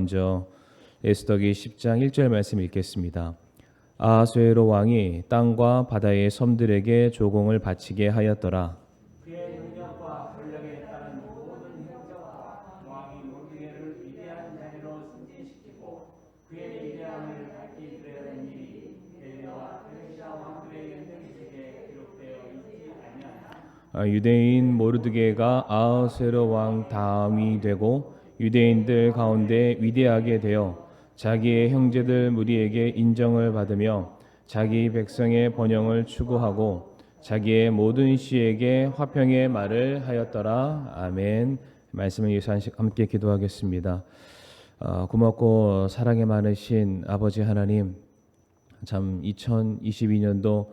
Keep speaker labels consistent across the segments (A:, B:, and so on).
A: 먼저 에스더기 10장 1절 말씀 읽겠습니다. 아하수에로 왕이 땅과 바다의 섬들에게 조공을 바치게 하였더라.
B: 그의 능력과 권력에 따른 모든 형제와 왕이 모르게를 위대한 자리로 승진시키고 그의 위대함을 밝히 드러낸 일이 멜대와 페르시아 왕들의 연명책에 기록되어 있지 아니하나.
A: 유대인 모르드게가 아하수에로 왕 다음이 되고 유대인들 가운데 위대하게 되어 자기의 형제들 무리에게 인정을 받으며 자기 백성의 번영을 추구하고 자기의 모든 시에게 화평의 말을 하였더라. 아멘. 말씀을 위해서 함께 기도하겠습니다. 고맙고 사랑이 많으신 아버지 하나님, 참 2022년도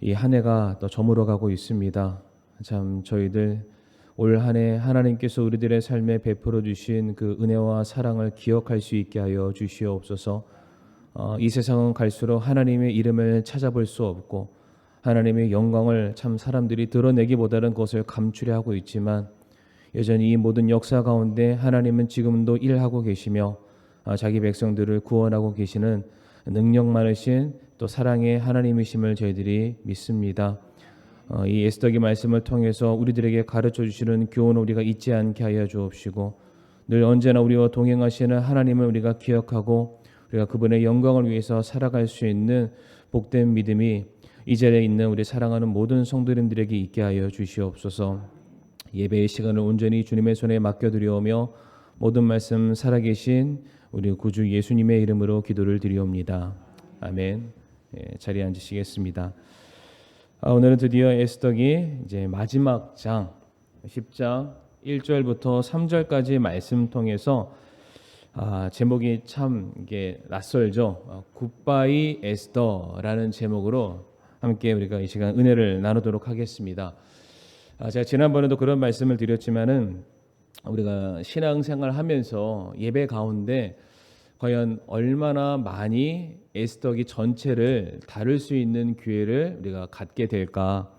A: 이 한 해가 또 저물어가고 있습니다. 참 저희들 올 한 해 하나님께서 우리들의 삶에 베풀어 주신 그 은혜와 사랑을 기억할 수 있게 하여 주시옵소서. 이 세상은 갈수록 하나님의 이름을 찾아볼 수 없고 하나님의 영광을 참 사람들이 드러내기보다는 그것을 감추려 하고 있지만 여전히 이 모든 역사 가운데 하나님은 지금도 일하고 계시며 자기 백성들을 구원하고 계시는 능력 많으신 또 사랑의 하나님이심을 저희들이 믿습니다. 이 에스더기 말씀을 통해서 우리들에게 가르쳐 주시는 교훈을 우리가 잊지 않게 하여 주옵시고 늘 언제나 우리와 동행하시는 하나님을 우리가 기억하고 우리가 그분의 영광을 위해서 살아갈 수 있는 복된 믿음이 이 자리에 있는 우리 사랑하는 모든 성도님들에게 있게 하여 주시옵소서. 예배의 시간을 온전히 주님의 손에 맡겨드리오며 모든 말씀 살아계신 우리 구주 예수님의 이름으로 기도를 드리옵니다. 아멘. 자리에 앉으시겠습니다. 오늘은 드디어 에스더기 이제 마지막 장 10장 1절부터 3절까지 말씀 통해서 제목이 참 이게 낯설죠. 굿바이 에스더라는 제목으로 함께 우리가 이 시간 은혜를 나누도록 하겠습니다. 제가 지난번에도 그런 말씀을 드렸지만은 우리가 신앙생활 하면서 예배 가운데 과연 얼마나 많이 에스더기 전체를 다룰 수 있는 기회를 우리가 갖게 될까?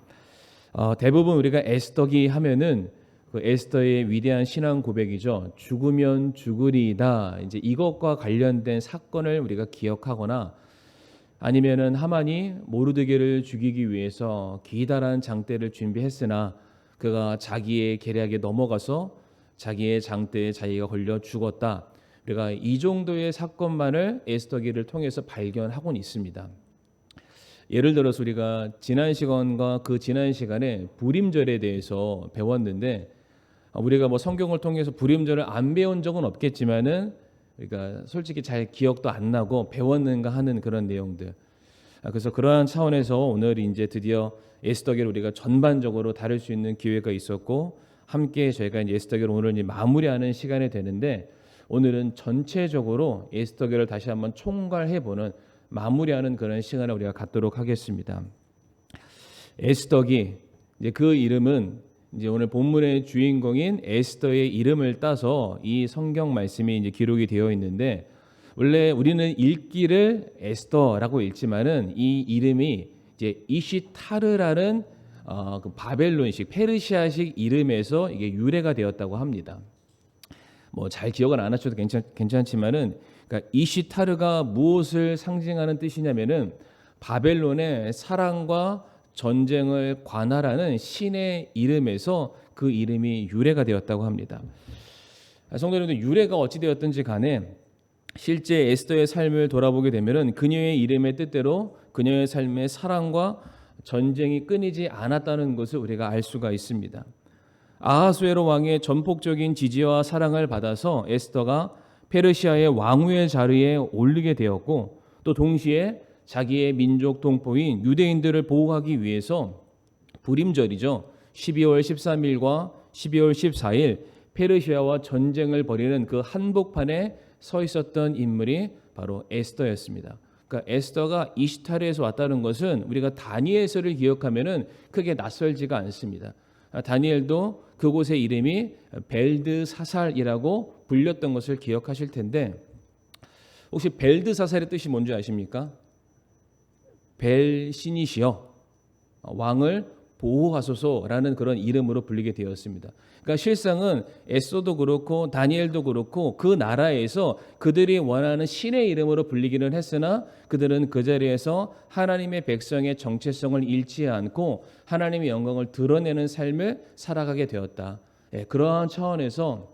A: 대부분 우리가 에스더기 하면은 그 에스더의 위대한 신앙 고백이죠. 죽으면 죽으리이다. 이제 이것과 관련된 사건을 우리가 기억하거나 아니면은 하만이 모르드게를 죽이기 위해서 기다란 장대를 준비했으나 그가 자기의 계략에 넘어가서 자기의 장대에 자기가 걸려 죽었다. 우리가 이 정도의 사건만을 에스더기를 통해서 발견하고는 있습니다. 예를 들어서 우리가 지난 시간과 그 지난 시간에 불임절에 대해서 배웠는데 우리가 뭐 성경을 통해서 불임절을 안 배운 적은 없겠지만은 그러니까 솔직히 잘 기억도 안 나고 배웠는가 하는 그런 내용들. 그래서 그러한 차원에서 오늘 이제 드디어 에스더기를 우리가 전반적으로 다룰 수 있는 기회가 있었고 함께 저희가 이제 에스더기를 오늘 이제 마무리하는 시간이 되는데 오늘은 전체적으로 에스더기를 다시 한번 총괄해보는 마무리하는 그런 시간을 우리가 갖도록 하겠습니다. 에스더기 이제 그 이름은 이제 오늘 본문의 주인공인 에스더의 이름을 따서 이 성경 말씀이 이제 기록이 되어 있는데 원래 우리는 읽기를 에스더라고 읽지만은 이 이름이 이제 이시타르라는 그 바벨론식 페르시아식 이름에서 이게 유래가 되었다고 합니다. 뭐 잘 기억을 안 하셔도 괜찮지만은 그러니까 이시타르가 무엇을 상징하는 뜻이냐면은 바벨론의 사랑과 전쟁을 관할하는 신의 이름에서 그 이름이 유래가 되었다고 합니다. 성도 여러분들, 유래가 어찌 되었든지 간에 실제 에스더의 삶을 돌아보게 되면은 그녀의 이름의 뜻대로 그녀의 삶의 사랑과 전쟁이 끊이지 않았다는 것을 우리가 알 수가 있습니다. 아하수에로 왕의 전폭적인 지지와 사랑을 받아서 에스더가 페르시아의 왕후의 자리에 오르게 되었고 또 동시에 자기의 민족 동포인 유대인들을 보호하기 위해서 불임절이죠. 12월 13일과 12월 14일 페르시아와 전쟁을 벌이는 그 한복판에 서 있었던 인물이 바로 에스더였습니다. 그러니까 에스더가 이시타르에서 왔다는 것은 우리가 다니엘서를 기억하면은 크게 낯설지가 않습니다. 다니엘도 그곳의 이름이 벨드사살이라고 불렸던 것을 기억하실 텐데 혹시 벨드사살의 뜻이 뭔지 아십니까? 벨신이시여 왕을 보호하소서라는 그런 이름으로 불리게 되었습니다. 그러니까 실상은 에스더도 그렇고 다니엘도 그렇고 그 나라에서 그들이 원하는 신의 이름으로 불리기는 했으나 그들은 그 자리에서 하나님의 백성의 정체성을 잃지 않고 하나님의 영광을 드러내는 삶을 살아가게 되었다. 그러한 차원에서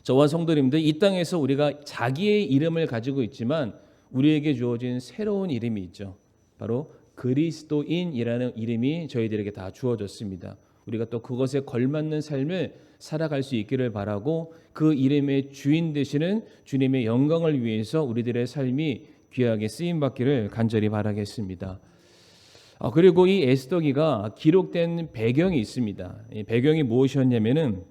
A: 저와 성도님들, 이 땅에서 우리가 자기의 이름을 가지고 있지만 우리에게 주어진 새로운 이름이 있죠. 바로 그리스도인이라는 이름이 저희들에게 다 주어졌습니다. 우리가 또 그것에 걸맞는 삶을 살아갈 수 있기를 바라고 그 이름의 주인 되시는 주님의 영광을 위해서 우리들의 삶이 귀하게 쓰임 받기를 간절히 바라겠습니다. 그리고 이 에스더기가 기록된 배경이 있습니다. 이 배경이 무엇이었냐면은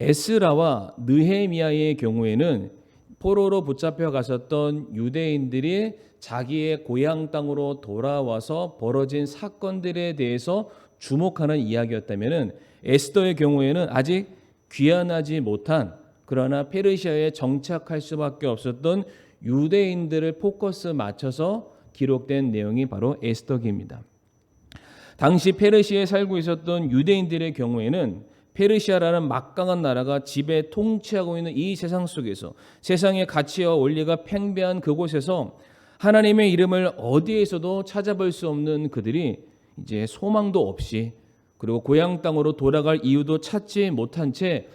A: 에스라와 느헤미야의 경우에는 포로로 붙잡혀 갔었던 유대인들이 자기의 고향 땅으로 돌아와서 벌어진 사건들에 대해서 주목하는 이야기였다면은 에스더의 경우에는 아직 귀환하지 못한 그러나 페르시아에 정착할 수밖에 없었던 유대인들을 포커스 맞춰서 기록된 내용이 바로 에스더기입니다. 당시 페르시아에 살고 있었던 유대인들의 경우에는 페르시아라는 막강한 나라가 지배 통치하고 있는 이 세상 속에서 세상의 가치와 원리가 팽배한 그곳에서 하나님의 이름을 어디에서도 찾아볼 수 없는 그들이 이제 소망도 없이 그리고 고향 땅으로 돌아갈 이유도 찾지 못한 채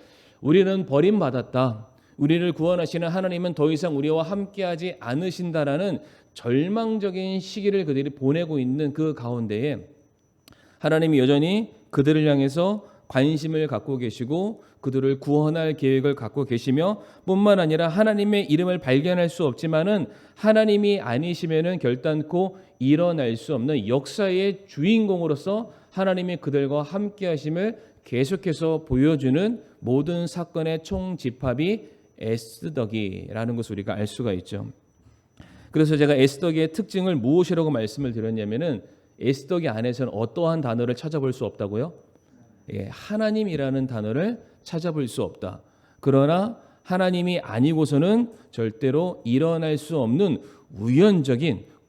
A: 우리는 버림받았다. 우리를 구원하시는 하나님은 더 이상 우리와 함께하지 않으신다라는 절망적인 시기를 그들이 보내고 있는 그 가운데에 하나님이 여전히 그들을 향해서 관심을 갖고 계시고 그들을 구원할 계획을 갖고 계시며 뿐만 아니라 하나님의 이름을 발견할 수 없지만은 하나님이 아니시면은 결단코 일어날 수 없는 역사의 주인공으로서 하나님이 그들과 함께 하심을 계속해서 보여주는 모든 사건의 총집합이 에스더기라는 것을 우리가 알 수가 있죠. 그래서 제가 에스더기의 특징을 무엇이라고 말씀을 드렸냐면은 에스더기 안에서는 어떠한 단어를 찾아볼 수 없다고요? 하나님이라는 단어를 찾아볼 수 없다. 그러나 하나님이 아니고서는 절대로 일어날 수 없는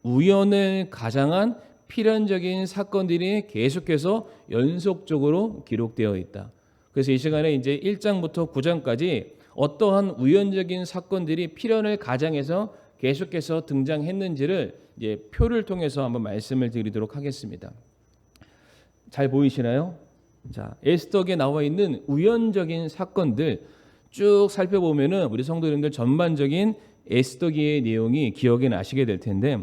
A: 우연을 가장한 필연적인 사건들이 계속해서 연속적으로 기록되어 있다. 그래서 이 시간에 이제 1장부터 9장까지 어떠한 우연적인 사건들이 필연을 가장해서 계속해서 등장했는지를 이제 표를 통해서 한번 말씀을 드리도록 하겠습니다. 잘 보이시나요? 자, 에스더기에 나와 있는 우연적인 사건들 쭉 살펴보면은 우리 성도님들 전반적인 에스더기의 내용이 기억에 나시게 될 텐데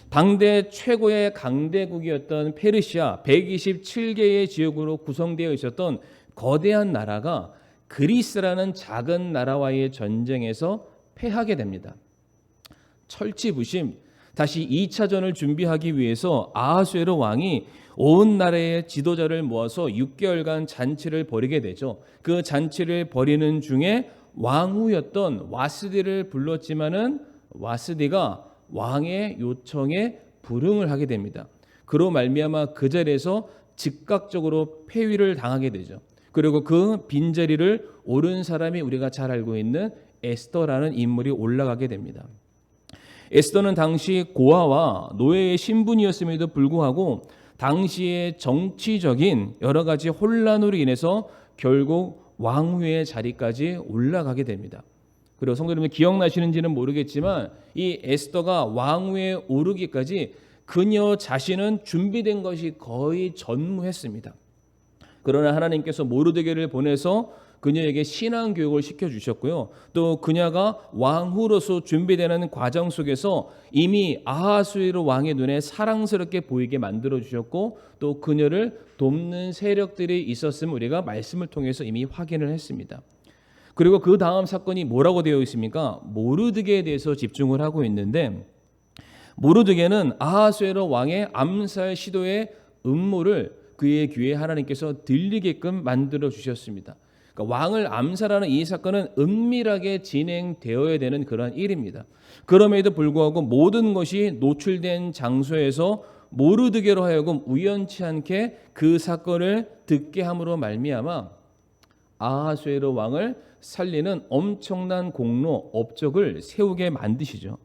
A: 당대 최고의 강대국이었던 페르시아 127개의 지역으로 구성되어 있었던 거대한 나라가 그리스라는 작은 나라와의 전쟁에서 패하게 됩니다. 철치부심 다시 2차전을 준비하기 위해서 아하수에로 왕이 온 나라의 지도자를 모아서 6개월간 잔치를 벌이게 되죠. 그 잔치를 벌이는 중에 왕후였던 와스디를 불렀지만은 와스디가 왕의 요청에 불응을 하게 됩니다. 그로 말미암아 그 자리에서 즉각적으로 폐위를 당하게 되죠. 그리고 그 빈자리를 오른 사람이 우리가 잘 알고 있는 에스더라는 인물이 올라가게 됩니다. 에스더는 당시 고아와 노예의 신분이었음에도 불구하고 당시의 정치적인 여러 가지 혼란으로 인해서 결국 왕후의 자리까지 올라가게 됩니다. 그리고 성도님들 기억나시는지는 모르겠지만 이 에스더가 왕후에 오르기까지 그녀 자신은 준비된 것이 거의 전무했습니다. 그러나 하나님께서 모르드게를 보내서 그녀에게 신앙 교육을 시켜주셨고요. 또 그녀가 왕후로서 준비되는 과정 속에서 이미 아하수에로 왕의 눈에 사랑스럽게 보이게 만들어주셨고 또 그녀를 돕는 세력들이 있었음을 우리가 말씀을 통해서 이미 확인을 했습니다. 그리고 그 다음 사건이 뭐라고 되어 있습니까? 모르드게에 대해서 집중을 하고 있는데 모르드게는 아하수에로 왕의 암살 시도의 음모를 그의 귀에 하나님께서 들리게끔 만들어 주셨습니다. 그러니까 왕을 암살하는 이 사건은 은밀하게 진행되어야 되는 그런 일입니다. 그럼에도 불구하고 모든 것이 노출된 장소에서 모르드게로 하여금 우연치 않게 그 사건을 듣게 함으로 말미암아 아하수에로 왕을 살리는 엄청난 공로, 업적을 세우게 만드시죠.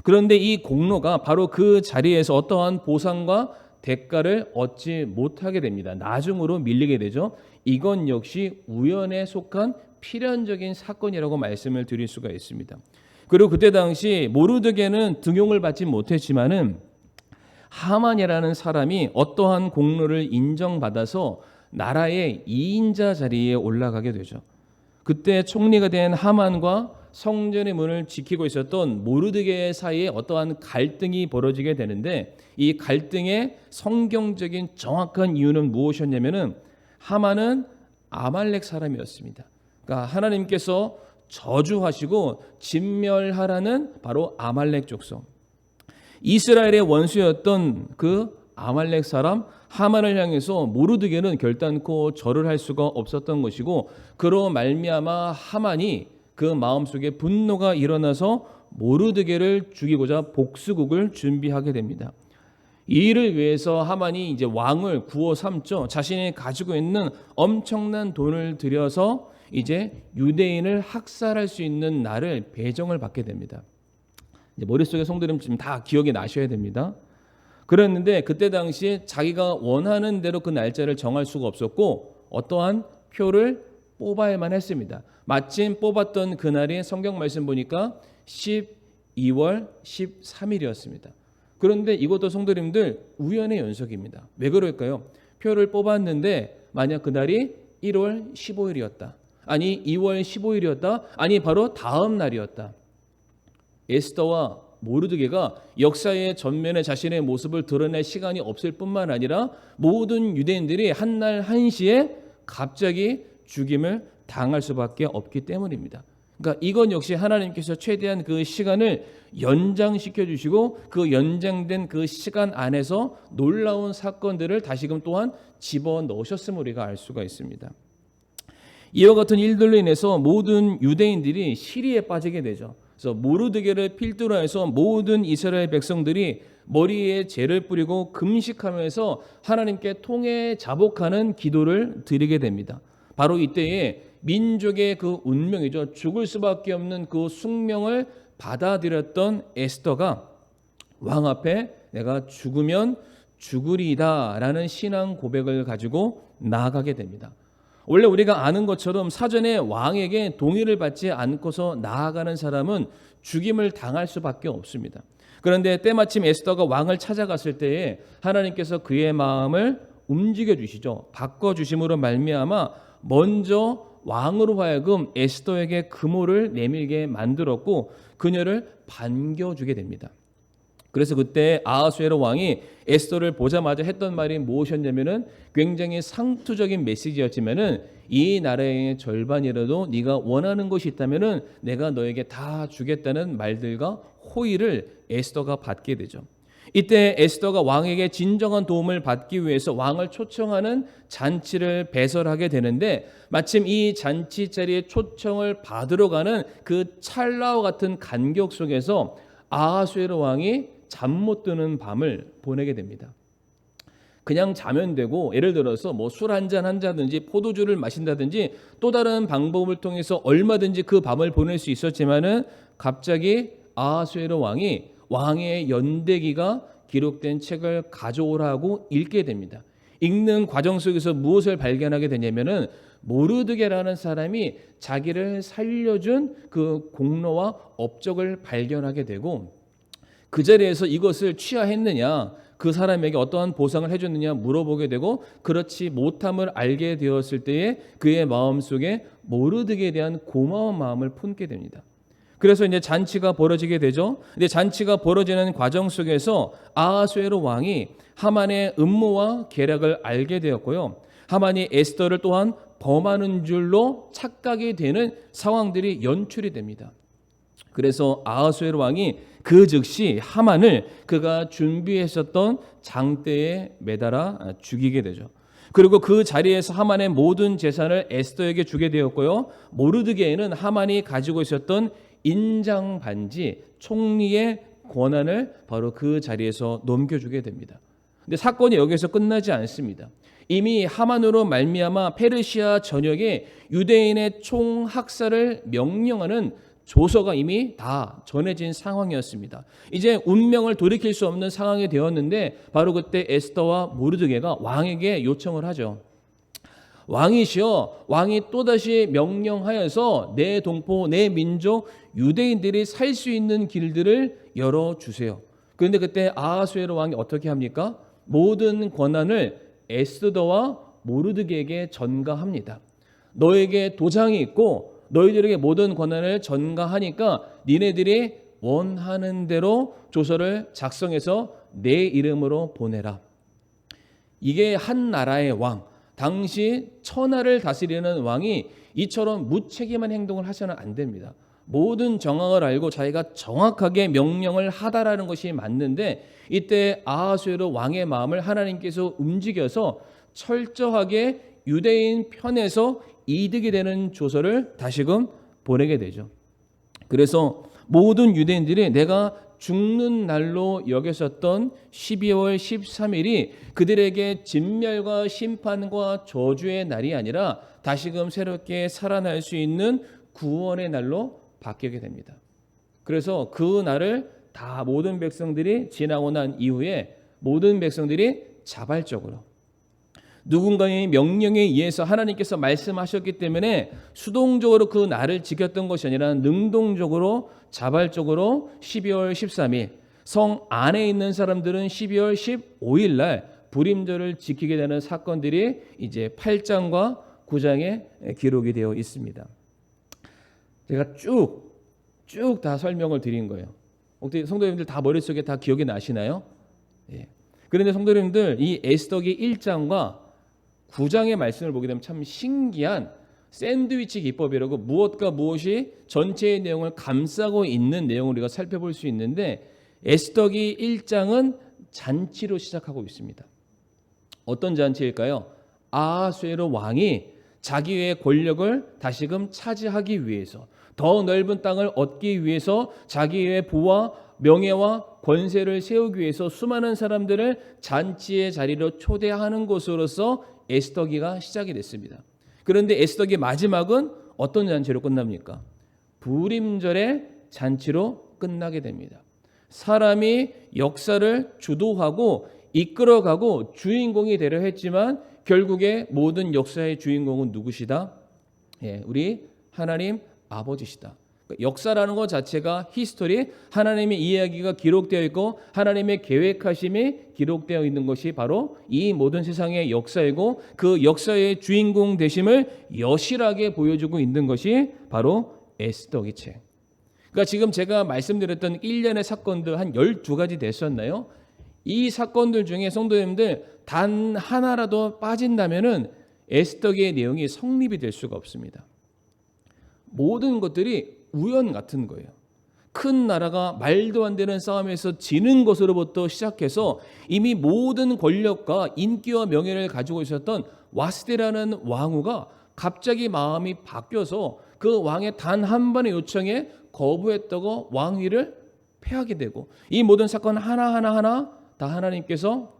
A: 그런데 이 공로가 바로 그 자리에서 어떠한 보상과 대가를 얻지 못하게 됩니다. 나중으로 밀리게 되죠. 이건 역시 우연에 속한 필연적인 사건이라고 말씀을 드릴 수가 있습니다. 그리고 그때 당시 모르드게는 등용을 받지 못했지만은 하만이라는 사람이 어떠한 공로를 인정받아서 나라의 2인자 자리에 올라가게 되죠. 그때 총리가 된 하만과 성전의 문을 지키고 있었던 모르드게 사이에 어떠한 갈등이 벌어지게 되는데, 이 갈등의 성경적인 정확한 이유는 무엇이었냐면은 하만은 아말렉 사람이었습니다. 그러니까 하나님께서 저주하시고 진멸하라는 바로 아말렉 족속, 이스라엘의 원수였던 그 아말렉 사람 하만을 향해서 모르드게는 결단코 절을 할 수가 없었던 것이고, 그로 말미암아 하만이 그 마음속에 분노가 일어나서 모르드게를 죽이고자 복수국을 준비하게 됩니다. 이 일을 위해서 하만이 이제 왕을 구워 삼죠. 자신이 가지고 있는 엄청난 돈을 들여서 이제 유대인을 학살할 수 있는 날을 배정을 받게 됩니다. 이제 머릿속에 성도님 지금 다 기억이 나셔야 됩니다. 그랬는데 그때 당시에 자기가 원하는 대로 그 날짜를 정할 수가 없었고 어떠한 표를 뽑아야만 했습니다. 마침 뽑았던 그날이 성경 말씀 보니까 12월 13일이었습니다. 그런데 이것도 성도님들 우연의 연속입니다. 왜 그럴까요? 표를 뽑았는데 만약 그날이 1월 15일이었다. 아니 2월 15일이었다. 아니 바로 다음 날이었다. 에스더와 모르드게가 역사의 전면에 자신의 모습을 드러낼 시간이 없을 뿐만 아니라 모든 유대인들이 한날 한시에 갑자기 죽임을 당할 수밖에 없기 때문입니다. 그러니까 이건 역시 하나님께서 최대한 그 시간을 연장시켜 주시고 그 연장된 그 시간 안에서 놀라운 사건들을 다시금 또한 집어넣으셨음을 우리가 알 수가 있습니다. 이와 같은 일들로 인해서 모든 유대인들이 시리에 빠지게 되죠. 그래서 모르드게를 필두로 해서 모든 이스라엘 백성들이 머리에 재를 뿌리고 금식하면서 하나님께 통해 자복하는 기도를 드리게 됩니다. 바로 이때에 민족의 그 운명이죠. 죽을 수밖에 없는 그 숙명을 받아들였던 에스더가 왕 앞에 내가 죽으면 죽으리이다 라는 신앙 고백을 가지고 나아가게 됩니다. 원래 우리가 아는 것처럼 사전에 왕에게 동의를 받지 않고서 나아가는 사람은 죽임을 당할 수밖에 없습니다. 그런데 때마침 에스더가 왕을 찾아갔을 때에 하나님께서 그의 마음을 움직여 주시죠. 바꿔 주심으로 말미암아 먼저 왕으로 하여금 에스더에게 금호를 내밀게 만들었고 그녀를 반겨주게 됩니다. 그래서 그때 아하수에로 왕이 에스더를 보자마자 했던 말이 무엇이었냐면은 굉장히 상투적인 메시지였지만은 이 나라의 절반이라도 네가 원하는 것이 있다면은 내가 너에게 다 주겠다는 말들과 호의를 에스더가 받게 되죠. 이때 에스더가 왕에게 진정한 도움을 받기 위해서 왕을 초청하는 잔치를 배설하게 되는데 마침 이 잔치 자리에 초청을 받으러 가는 그 찰나와 같은 간격 속에서 아하수에로 왕이 잠 못 드는 밤을 보내게 됩니다. 그냥 자면 되고 예를 들어서 뭐 술 한잔 한다든지 포도주를 마신다든지 또 다른 방법을 통해서 얼마든지 그 밤을 보낼 수 있었지만은 갑자기 아하수에로 왕이 왕의 연대기가 기록된 책을 가져오라고 읽게 됩니다. 읽는 과정 속에서 무엇을 발견하게 되냐면은 모르드게라는 사람이 자기를 살려준 그 공로와 업적을 발견하게 되고 그 자리에서 이것을 취하했느냐, 그 사람에게 어떠한 보상을 해줬느냐 물어보게 되고 그렇지 못함을 알게 되었을 때에 그의 마음속에 모르드게에 대한 고마운 마음을 품게 됩니다. 그래서 이제 잔치가 벌어지게 되죠. 근데 잔치가 벌어지는 과정 속에서 아하수에로 왕이 하만의 음모와 계략을 알게 되었고요. 하만이 에스더를 또한 범하는 줄로 착각이 되는 상황들이 연출이 됩니다. 그래서 아하수에로 왕이 그 즉시 하만을 그가 준비했었던 장대에 매달아 죽이게 되죠. 그리고 그 자리에서 하만의 모든 재산을 에스더에게 주게 되었고요. 모르드게에는 하만이 가지고 있었던 인장 반지, 총리의 권한을 바로 그 자리에서 넘겨주게 됩니다. 근데 사건이 여기서 끝나지 않습니다. 이미 하만으로 말미암아 페르시아 전역에 유대인의 총학살을 명령하는 조서가 이미 다 전해진 상황이었습니다. 이제 운명을 돌이킬 수 없는 상황이 되었는데 바로 그때 에스더와 모르드게가 왕에게 요청을 하죠. 왕이시여, 왕이 또다시 명령하여서 내 동포, 내 민족 유대인들이 살 수 있는 길들을 열어주세요. 그런데 그때 아하수에로 왕이 어떻게 합니까? 모든 권한을 에스더와 모르드게에게 전가합니다. 너에게 도장이 있고 너희들에게 모든 권한을 전가하니까 니네들이 원하는 대로 조서를 작성해서 내 이름으로 보내라. 이게 한 나라의 왕, 당시 천하를 다스리는 왕이 이처럼 무책임한 행동을 하셔는 안 됩니다. 모든 정황을 알고 자기가 정확하게 명령을 하다라는 것이 맞는데 이때 아하수에로 왕의 마음을 하나님께서 움직여서 철저하게 유대인 편에서 이득이 되는 조서를 다시금 보내게 되죠. 그래서 모든 유대인들이 내가 죽는 날로 여겼었던 12월 13일이 그들에게 진멸과 심판과 저주의 날이 아니라 다시금 새롭게 살아날 수 있는 구원의 날로 바뀌게 됩니다. 그래서 그 날을 다 모든 백성들이 지나고 난 이후에 모든 백성들이 자발적으로 누군가의 명령에 의해서 하나님께서 말씀하셨기 때문에 수동적으로 그 날을 지켰던 것이 아니라 능동적으로 자발적으로 12월 13일 성 안에 있는 사람들은 12월 15일 날 불임절을 지키게 되는 사건들이 이제 8장과 9장에 기록이 되어 있습니다. 제가 쭉 다 설명을 드린 거예요. 어떻게 성도님들 다 머릿속에 다 기억이 나시나요? 예. 그런데 성도님들 이 에스더기 1장과 9장의 말씀을 보게 되면 참 신기한 샌드위치 기법이라고 무엇과 무엇이 전체의 내용을 감싸고 있는 내용을 우리가 살펴볼 수 있는데 에스더기 1장은 잔치로 시작하고 있습니다. 어떤 잔치일까요? 아하수에로 왕이 자기의 권력을 다시금 차지하기 위해서 더 넓은 땅을 얻기 위해서 자기의 부와 명예와 권세를 세우기 위해서 수많은 사람들을 잔치의 자리로 초대하는 것으로서 에스더기가 시작이 됐습니다. 그런데 에스더기 마지막은 어떤 잔치로 끝납니까? 불임절의 잔치로 끝나게 됩니다. 사람이 역사를 주도하고 이끌어가고 주인공이 되려 했지만 결국에 모든 역사의 주인공은 누구시다? 예, 우리 하나님 아버지시다. 역사라는 것 자체가 히스토리, 하나님의 이야기가 기록되어 있고 하나님의 계획하심이 기록되어 있는 것이 바로 이 모든 세상의 역사이고 그 역사의 주인공 되심을 여실하게 보여주고 있는 것이 바로 에스더기 책. 그러니까 지금 제가 말씀드렸던 1년의 사건들 한 12가지 됐었나요? 이 사건들 중에 성도님들 단 하나라도 빠진다면은 에스더기의 내용이 성립이 될 수가 없습니다. 모든 것들이 우연 같은 거예요. 큰 나라가 말도 안 되는 싸움에서 지는 것으로부터 시작해서 이미 모든 권력과 인기와 명예를 가지고 있었던 와스데라는 왕후가 갑자기 마음이 바뀌어서 그 왕의 단 한 번의 요청에 거부했다고 왕위를 패하게 되고 이 모든 사건 하나하나 다 하나님께서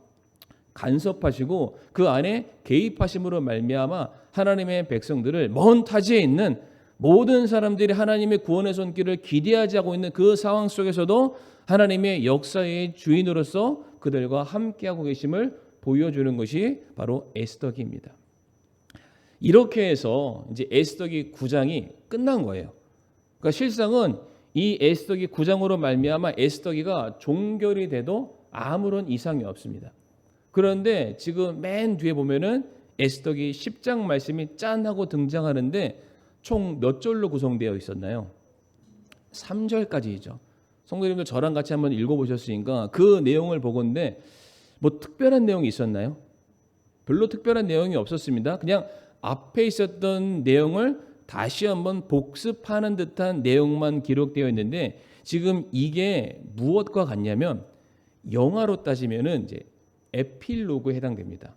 A: 간섭하시고 그 안에 개입하심으로 말미암아 하나님의 백성들을 먼 타지에 있는 모든 사람들이 하나님의 구원의 손길을 기대하지 하고 있는 그 상황 속에서도 하나님의 역사의 주인으로서 그들과 함께하고 계심을 보여주는 것이 바로 에스더기입니다. 이렇게 해서 이제 에스더기 9장이 끝난 거예요. 그러니까 실상은 이 에스더기 9장으로 말미암아 에스더기가 종결이 돼도 아무런 이상이 없습니다. 그런데 지금 맨 뒤에 보면은 에스더기 10장 말씀이 짠 하고 등장하는데 총 몇 절로 구성되어 있었나요? 3절까지이죠. 성도님들 저랑 같이 한번 읽어보셨으니까 그 내용을 보건데 뭐 특별한 내용이 있었나요? 별로 특별한 내용이 없었습니다. 그냥 앞에 있었던 내용을 다시 한번 복습하는 듯한 내용만 기록되어 있는데 지금 이게 무엇과 같냐면 영화로 따지면은 이제 에필로그에 해당됩니다.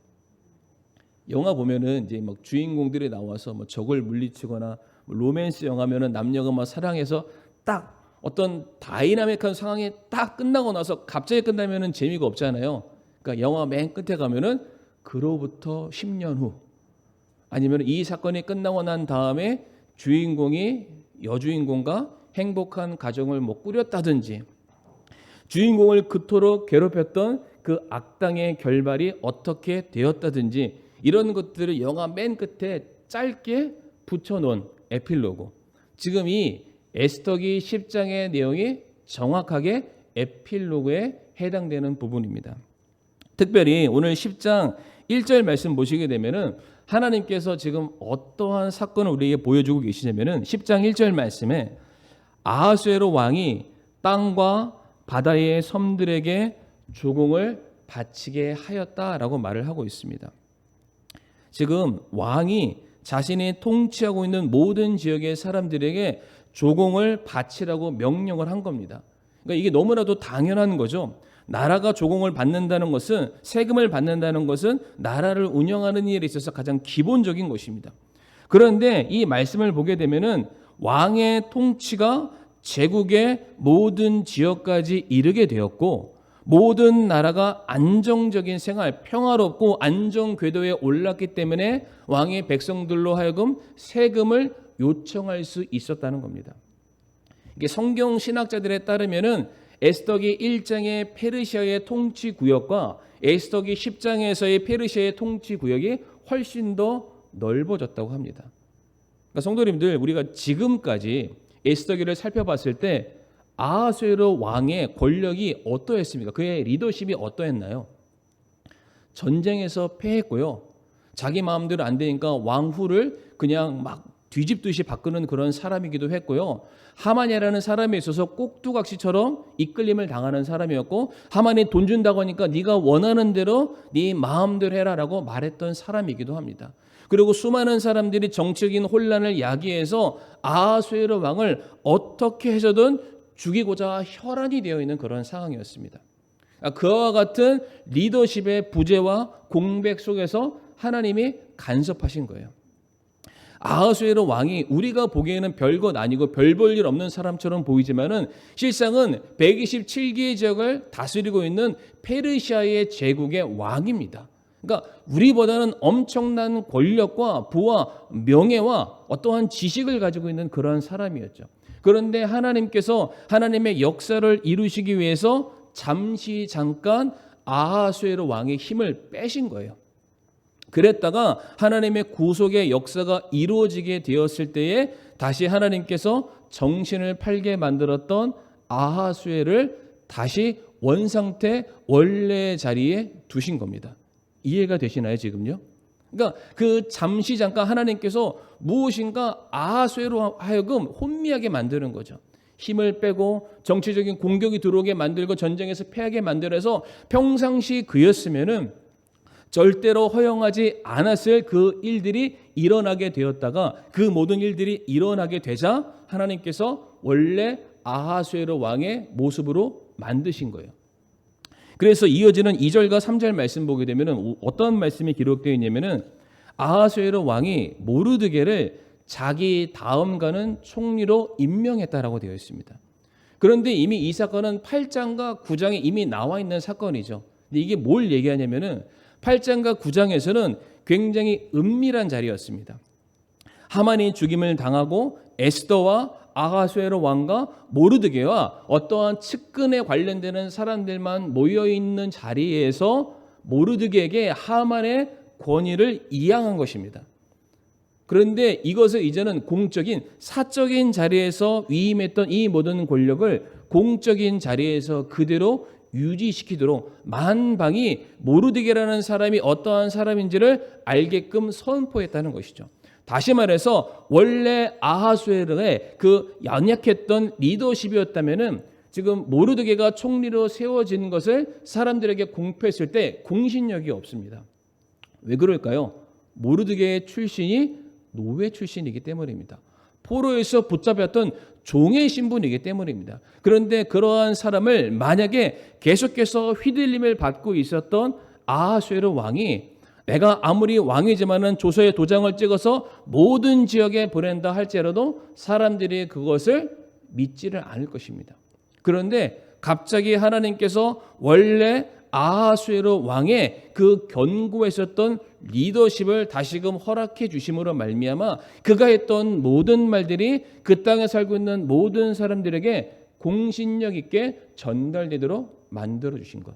A: 영화 보면은 이제 막 주인공들이 나와서 뭐 적을 물리치거나 로맨스 영화면은 남녀가 막 사랑해서 딱 어떤 다이나믹한 상황이 딱 끝나고 나서 갑자기 끝나면은 재미가 없잖아요. 그러니까 영화 맨 끝에 가면은 그로부터 10년 후 아니면 이 사건이 끝나고 난 다음에 주인공이 여주인공과 행복한 가정을 뭐 꾸렸다든지 주인공을 그토록 괴롭혔던 그 악당의 결말이 어떻게 되었다든지 이런 것들을 영화 맨 끝에 짧게 붙여놓은 에필로그. 지금 이 에스더기 10장의 내용이 정확하게 에필로그에 해당되는 부분입니다. 특별히 오늘 10장 1절 말씀 보시게 되면은 하나님께서 지금 어떠한 사건을 우리에게 보여주고 계시냐면은 10장 1절 말씀에 아하수에로 왕이 땅과 바다의 섬들에게 조공을 바치게 하였다라고 말을 하고 있습니다. 지금 왕이 자신이 통치하고 있는 모든 지역의 사람들에게 조공을 바치라고 명령을 한 겁니다. 그러니까 이게 너무나도 당연한 거죠. 나라가 조공을 받는다는 것은, 세금을 받는다는 것은 나라를 운영하는 일에 있어서 가장 기본적인 것입니다. 그런데 이 말씀을 보게 되면은 왕의 통치가 제국의 모든 지역까지 이르게 되었고, 모든 나라가 안정적인 생활, 평화롭고 안정 궤도에 올랐기 때문에 왕의 백성들로 하여금 세금을 요청할 수 있었다는 겁니다. 이게 성경 신학자들에 따르면은 에스더기 1장의 페르시아의 통치 구역과 에스더기 10장에서의 페르시아의 통치 구역이 훨씬 더 넓어졌다고 합니다. 그러니까 성도님들, 우리가 지금까지 에스더기를 살펴봤을 때 아하수에로 왕의 권력이 어떠했습니까? 그의 리더십이 어떠했나요? 전쟁에서 패했고요. 자기 마음대로 안 되니까 왕후를 그냥 막 뒤집듯이 바꾸는 그런 사람이기도 했고요. 하만이라는 사람에 있어서 꼭두각시처럼 이끌림을 당하는 사람이었고, 하만이 돈 준다고 하니까 네가 원하는 대로 네 마음대로 해라라고 말했던 사람이기도 합니다. 그리고 수많은 사람들이 정치적인 혼란을 야기해서 아하수에로 왕을 어떻게 해서든 죽이고자 혈안이 되어 있는 그런 상황이었습니다. 그와 같은 리더십의 부재와 공백 속에서 하나님이 간섭하신 거예요. 아하수에로 왕이 우리가 보기에는 별것 아니고 별 볼 일 없는 사람처럼 보이지만은 실상은 127개의 지역을 다스리고 있는 페르시아의 제국의 왕입니다. 그러니까 우리보다는 엄청난 권력과 부와 명예와 어떠한 지식을 가지고 있는 그런 사람이었죠. 그런데 하나님께서 하나님의 역사를 이루시기 위해서 잠깐 아하수에로 왕의 힘을 빼신 거예요. 그랬다가 하나님의 구속의 역사가 이루어지게 되었을 때에 다시 하나님께서 정신을 팔게 만들었던 아하수에를 다시 원상태 원래의 자리에 두신 겁니다. 이해가 되시나요, 지금요? 그러니까 그 잠시 잠깐 하나님께서 무엇인가 아하수에로 하여금 혼미하게 만드는 거죠. 힘을 빼고 정치적인 공격이 들어오게 만들고 전쟁에서 패하게 만들어서 평상시 그였으면은 절대로 허용하지 않았을 그 일들이 일어나게 되었다가 그 모든 일들이 일어나게 되자 하나님께서 원래 아하수에로 왕의 모습으로 만드신 거예요. 그래서 이어지는 2절과 3절 말씀 보게 되면 어떤 말씀이 기록되어 있냐면은 아하수에로 왕이 모르드게를 자기 다음 가는 총리로 임명했다라고 되어 있습니다. 그런데 이미 이 사건은 8장과 9장에 이미 나와 있는 사건이죠. 근데 이게 뭘 얘기하냐면은 8장과 9장에서는 굉장히 은밀한 자리였습니다. 하만이 죽임을 당하고 에스더와 아하수에로 왕과 모르드게와 어떠한 측근에 관련되는 사람들만 모여있는 자리에서 모르드게에게 하만의 권위를 이양한 것입니다. 그런데 이것을 이제는 공적인 사적인 자리에서 위임했던 이 모든 권력을 공적인 자리에서 그대로 유지시키도록 만방이 모르드게라는 사람이 어떠한 사람인지를 알게끔 선포했다는 것이죠. 다시 말해서 원래 아하수에로의 그 연약했던 리더십이었다면은 지금 모르드게가 총리로 세워진 것을 사람들에게 공표했을 때 공신력이 없습니다. 왜 그럴까요? 모르드게의 출신이 노예 출신이기 때문입니다. 포로에서 붙잡혔던 종의 신분이기 때문입니다. 그런데 그러한 사람을 만약에 계속해서 휘둘림을 받고 있었던 아하수에로 왕이 내가 아무리 왕이지만은 조서에 도장을 찍어서 모든 지역에 보낸다 할지라도 사람들이 그것을 믿지를 않을 것입니다. 그런데 갑자기 하나님께서 원래 아하수에로 왕의 그 견고했었던 리더십을 다시금 허락해 주심으로 말미암아 그가 했던 모든 말들이 그 땅에 살고 있는 모든 사람들에게 공신력 있게 전달되도록 만들어 주신 것.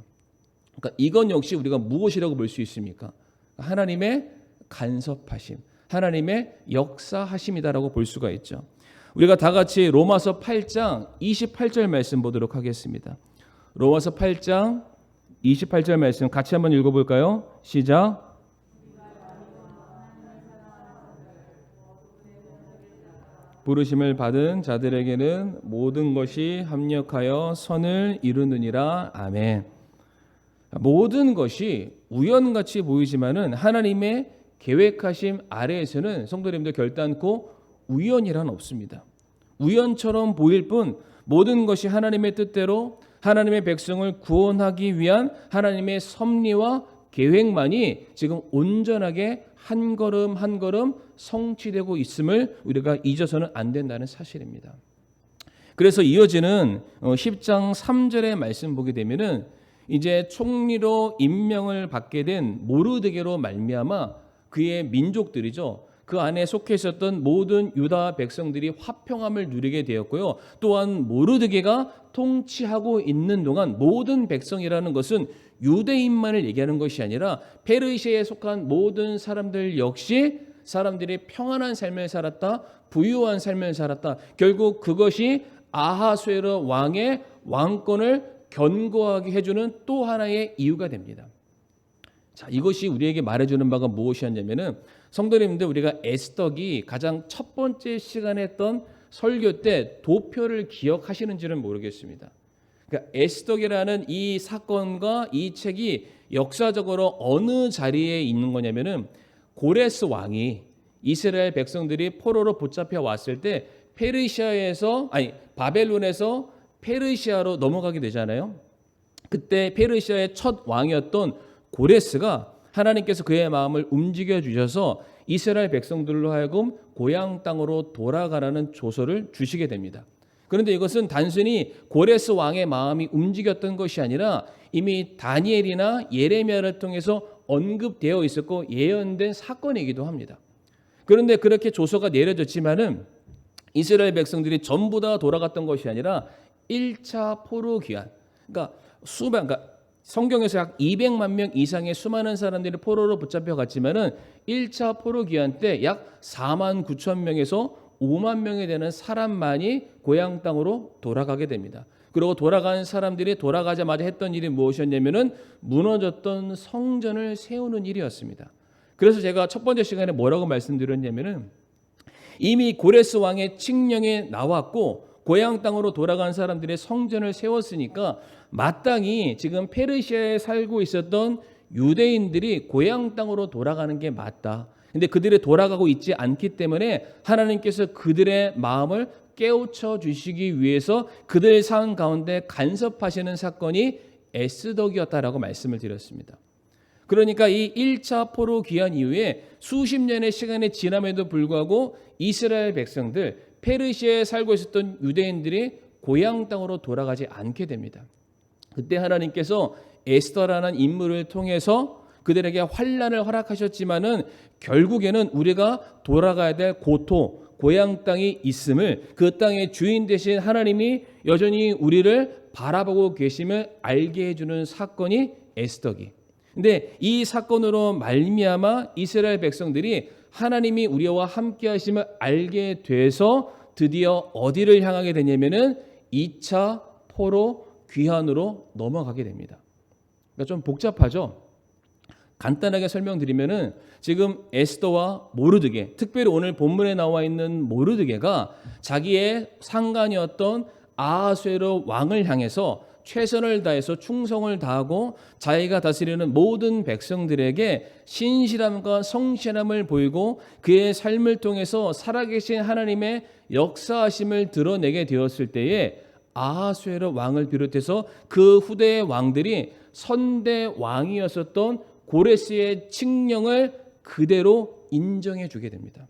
A: 그러니까 이건 역시 우리가 무엇이라고 볼 수 있습니까? 하나님의 간섭하심, 하나님의 역사하심이다라고 볼 수가 있죠. 우리가 다 같이 로마서 8장 28절 말씀 보도록 하겠습니다. 로마서 8장 28절 말씀 같이 한번 읽어볼까요? 시작. 부르심을 받은 자들에게는 모든 것이 합력하여 선을 이루느니라. 아멘. 모든 것이 우연같이 보이지만은 하나님의 계획하심 아래에서는 성도님들 결단코 우연이란 없습니다. 우연처럼 보일 뿐 모든 것이 하나님의 뜻대로 하나님의 백성을 구원하기 위한 하나님의 섭리와 계획만이 지금 온전하게 한 걸음 한 걸음 성취되고 있음을 우리가 잊어서는 안 된다는 사실입니다. 그래서 이어지는 10장 3절의 말씀 보게 되면은 이제 총리로 임명을 받게 된 모르드게로 말미암아 그의 민족들이죠. 그 안에 속해 있었던 모든 유다 백성들이 화평함을 누리게 되었고요. 또한 모르드게가 통치하고 있는 동안 모든 백성이라는 것은 유대인만을 얘기하는 것이 아니라 페르시아에 속한 모든 사람들 역시 사람들이 평안한 삶을 살았다, 부유한 삶을 살았다. 결국 그것이 아하수에로 왕의 왕권을 견고하게 해주는 또 하나의 이유가 됩니다. 자, 이것이 우리에게 말해주는 바가 무엇이었냐면은 성도님들, 우리가 에스더기 가장 첫 번째 시간에 했던 설교 때 도표를 기억하시는지는 모르겠습니다. 그러니까 에스더기라는 이 사건과 이 책이 역사적으로 어느 자리에 있는 거냐면은 고레스 왕이 이스라엘 백성들이 포로로 붙잡혀 왔을 때 바벨론에서 페르시아로 넘어가게 되잖아요. 그때 페르시아의 첫 왕이었던 고레스가 하나님께서 그의 마음을 움직여 주셔서 이스라엘 백성들로 하여금 고향 땅으로 돌아가라는 조서를 주시게 됩니다. 그런데 이것은 단순히 고레스 왕의 마음이 움직였던 것이 아니라 이미 다니엘이나 예레미야를 통해서 언급되어 있었고 예언된 사건이기도 합니다. 그런데 그렇게 조서가 내려졌지만은 이스라엘 백성들이 전부 다 돌아갔던 것이 아니라 1차 포로 귀환, 그러니까 성경에서 약 200만 명 이상의 수많은 사람들이 포로로 붙잡혀 갔지만은 1차 포로 귀환 때 약 4만 9천 명에서 5만 명이 되는 사람만이 고향 땅으로 돌아가게 됩니다. 그리고 돌아간 사람들이 돌아가자마자 했던 일이 무엇이었냐면은 무너졌던 성전을 세우는 일이었습니다. 그래서 제가 첫 번째 시간에 뭐라고 말씀드렸냐면은 이미 고레스 왕의 칙령에 나왔고 고향 땅으로 돌아간 사람들의 성전을 세웠으니까 마땅히 지금 페르시아에 살고 있었던 유대인들이 고향 땅으로 돌아가는 게 맞다. 근데 그들이 돌아가고 있지 않기 때문에 하나님께서 그들의 마음을 깨우쳐 주시기 위해서 그들의 삶 가운데 간섭하시는 사건이 에스더기였다라고 말씀을 드렸습니다. 그러니까 이 1차 포로 귀환 이후에 수십 년의 시간이 지남에도 불구하고 이스라엘 백성들, 페르시아에 살고 있었던 유대인들이 고향 땅으로 돌아가지 않게 됩니다. 그때 하나님께서 에스더라는 인물을 통해서 그들에게 환난을 허락하셨지만은 결국에는 우리가 돌아가야 될 고향 땅이 있음을, 그 땅의 주인 되신 하나님이 여전히 우리를 바라보고 계심을 알게 해주는 사건이 에스더기. 근데 이 사건으로 말미암아 이스라엘 백성들이 하나님이 우리와 함께 하심을 알게 돼서 드디어 어디를 향하게 되냐면은 2차 포로 귀환으로 넘어가게 됩니다. 그러니까 좀 복잡하죠. 간단하게 설명드리면은 지금 에스더와 모르드게, 특별히 오늘 본문에 나와 있는 모르드게가 자기의 상관이었던 아하수에로 왕을 향해서 최선을 다해서 충성을 다하고 자기가 다스리는 모든 백성들에게 신실함과 성실함을 보이고 그의 삶을 통해서 살아계신 하나님의 역사하심을 드러내게 되었을 때에 아하수에로 왕을 비롯해서 그 후대의 왕들이 선대 왕이었었던 고레스의 칙령을 그대로 인정해 주게 됩니다.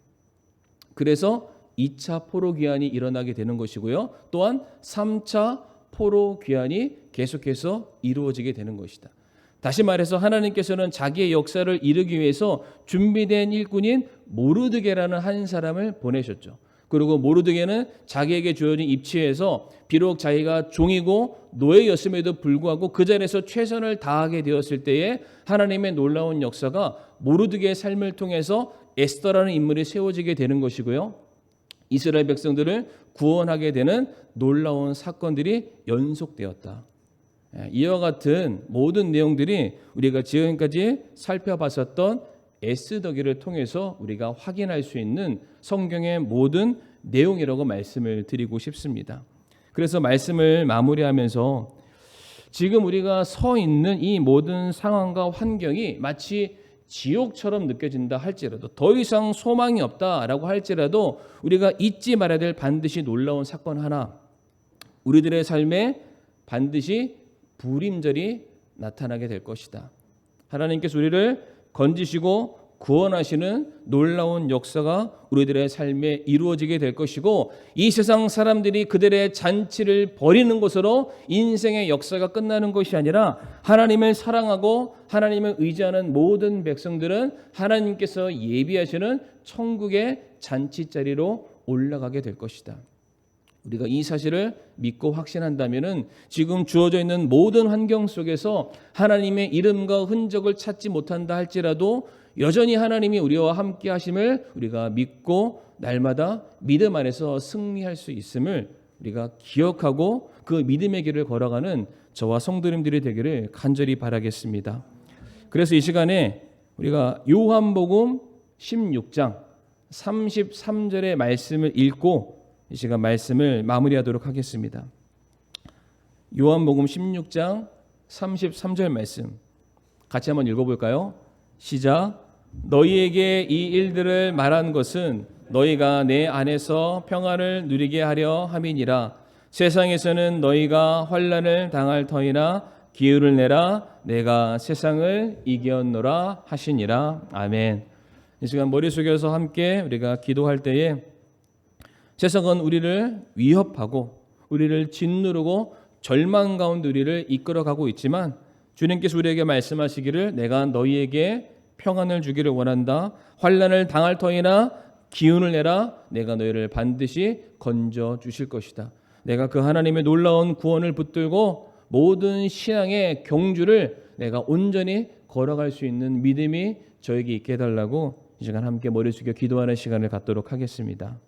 A: 그래서 2차 포로 귀환이 일어나게 되는 것이고요. 또한 3차 포로 귀환이 계속해서 이루어지게 되는 것이다. 다시 말해서 하나님께서는 자기의 역사를 이루기 위해서 준비된 일꾼인 모르드게라는 한 사람을 보내셨죠. 그리고 모르드게는 자기에게 주어진 입지에서 비록 자기가 종이고 노예였음에도 불구하고 그 자리에서 최선을 다하게 되었을 때에 하나님의 놀라운 역사가 모르드게의 삶을 통해서 에스더라는 인물이 세워지게 되는 것이고요. 이스라엘 백성들을 구원하게 되는 놀라운 사건들이 연속되었다. 이와 같은 모든 내용들이 우리가 지금까지 살펴봤었던 에스더기를 통해서 우리가 확인할 수 있는 성경의 모든 내용이라고 말씀을 드리고 싶습니다. 그래서 말씀을 마무리하면서 지금 우리가 서 있는 이 모든 상황과 환경이 마치 지옥처럼 느껴진다 할지라도, 더 이상 소망이 없다라고 할지라도 우리가 잊지 말아야 될 반드시 놀라운 사건 하나, 우리들의 삶에 반드시 불임절이 나타나게 될 것이다. 하나님께서 우리를 건지시고 구원하시는 놀라운 역사가 우리들의 삶에 이루어지게 될 것이고, 이 세상 사람들이 그들의 잔치를 벌이는 것으로 인생의 역사가 끝나는 것이 아니라 하나님을 사랑하고 하나님을 의지하는 모든 백성들은 하나님께서 예비하시는 천국의 잔치자리로 올라가게 될 것이다. 우리가 이 사실을 믿고 확신한다면 지금 주어져 있는 모든 환경 속에서 하나님의 이름과 흔적을 찾지 못한다 할지라도 여전히 하나님이 우리와 함께 하심을 우리가 믿고 날마다 믿음 안에서 승리할 수 있음을 우리가 기억하고 그 믿음의 길을 걸어가는 저와 성도님들이 되기를 간절히 바라겠습니다. 그래서 이 시간에 우리가 요한복음 16장 33절의 말씀을 읽고 이 시간 말씀을 마무리하도록 하겠습니다. 요한복음 16장 33절 말씀 같이 한번 읽어볼까요? 시작. 너희에게 이 일들을 말한 것은 너희가 내 안에서 평안을 누리게 하려 함이니라. 세상에서는 너희가 환난을 당할 터이나 기울을 내라. 내가 세상을 이겼노라 하시니라. 아멘. 이 시간 머리 숙여서 함께 우리가 기도할 때에 세상은 우리를 위협하고 우리를 짓누르고 절망 가운데 우리를 이끌어가고 있지만 주님께서 우리에게 말씀하시기를 내가 너희에게 평안을 주기를 원한다. 환난을 당할 터이나 기운을 내라. 내가 너희를 반드시 건져 주실 것이다. 내가 그 하나님의 놀라운 구원을 붙들고 모든 신앙의 경주를 내가 온전히 걸어갈 수 있는 믿음이 저에게 있게 해달라고 이 시간 함께 머리 숙여 기도하는 시간을 갖도록 하겠습니다.